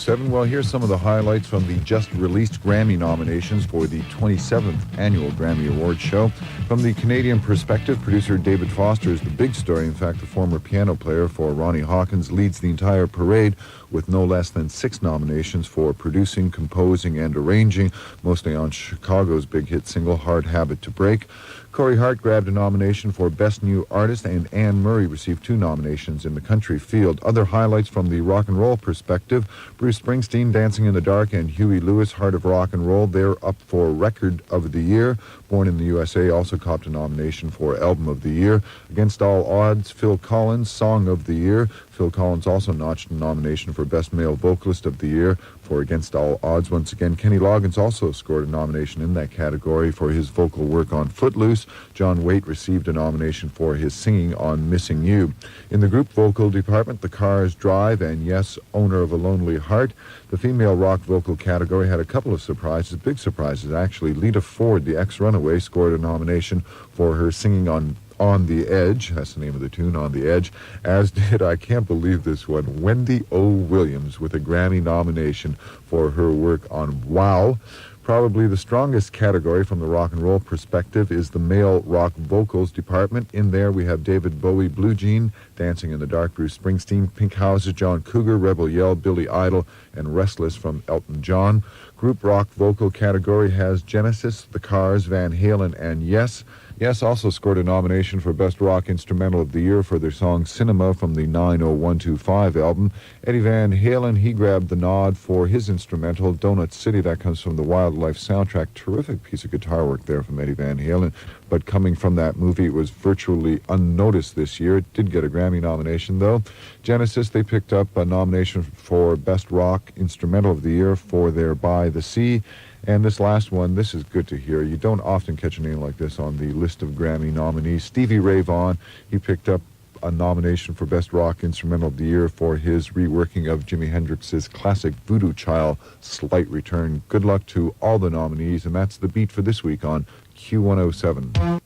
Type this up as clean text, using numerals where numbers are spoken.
Q107. Well, here's some of the highlights from the just-released Grammy nominations for the 27th Annual Grammy Awards show. From the Canadian perspective, producer David Foster is the big story. In fact, the former piano player for Ronnie Hawkins leads the entire parade with no less than 6 nominations for producing, composing, and arranging, mostly on Chicago's big hit single, Hard Habit to Break. Corey Hart grabbed a nomination for Best New Artist, and Anne Murray received 2 nominations in the country field. Other highlights from the rock and roll perspective, Bruce Springsteen, Dancing in the Dark, and Huey Lewis, Heart of Rock and Roll, they're up for Record of the Year. Born in the USA also copped a nomination for Album of the Year. Against All Odds, Phil Collins, Song of the Year. Phil Collins also notched a nomination for Best Male Vocalist of the Year for Against All Odds. Once again, Kenny Loggins also scored a nomination in that category for his vocal work on Footloose. John Waite received a nomination for his singing on Missing You. In the group vocal department, The Cars Drive and Yes, Owner of a Lonely Heart. The female rock vocal category had a couple of surprises, big surprises actually. Lita Ford, the ex-Runaway, scored a nomination for her singing on the Edge, that's the name of the tune, On the Edge, as did, I can't believe this one, Wendy O. Williams with a Grammy nomination for her work on Wow. Probably the strongest category from the rock and roll perspective is the male rock vocals department. In there we have David Bowie, Blue Jean, Dancing in the Dark, Bruce Springsteen, Pink Houses, John Cougar, Rebel Yell, Billy Idol, and Restless from Elton John. Group rock vocal category has Genesis, The Cars, Van Halen, and Yes. Yes also scored a nomination for Best Rock Instrumental of the Year for their song Cinema from the 90125 album. Eddie Van Halen, he grabbed the nod for his instrumental, Donut City. That comes from the Wildlife soundtrack. Terrific piece of guitar work there from Eddie Van Halen. But coming from that movie, it was virtually unnoticed this year. It did get a Grammy nomination, though. Genesis, they picked up a nomination for Best Rock Instrumental of the Year for their By the Sea. And this last one, this is good to hear. You don't often catch a name like this on the list of Grammy nominees. Stevie Ray Vaughan, he picked up a nomination for Best Rock Instrumental of the Year for his reworking of Jimi Hendrix's classic Voodoo Child, Slight Return. Good luck to all the nominees, and that's the beat for this week on Q107.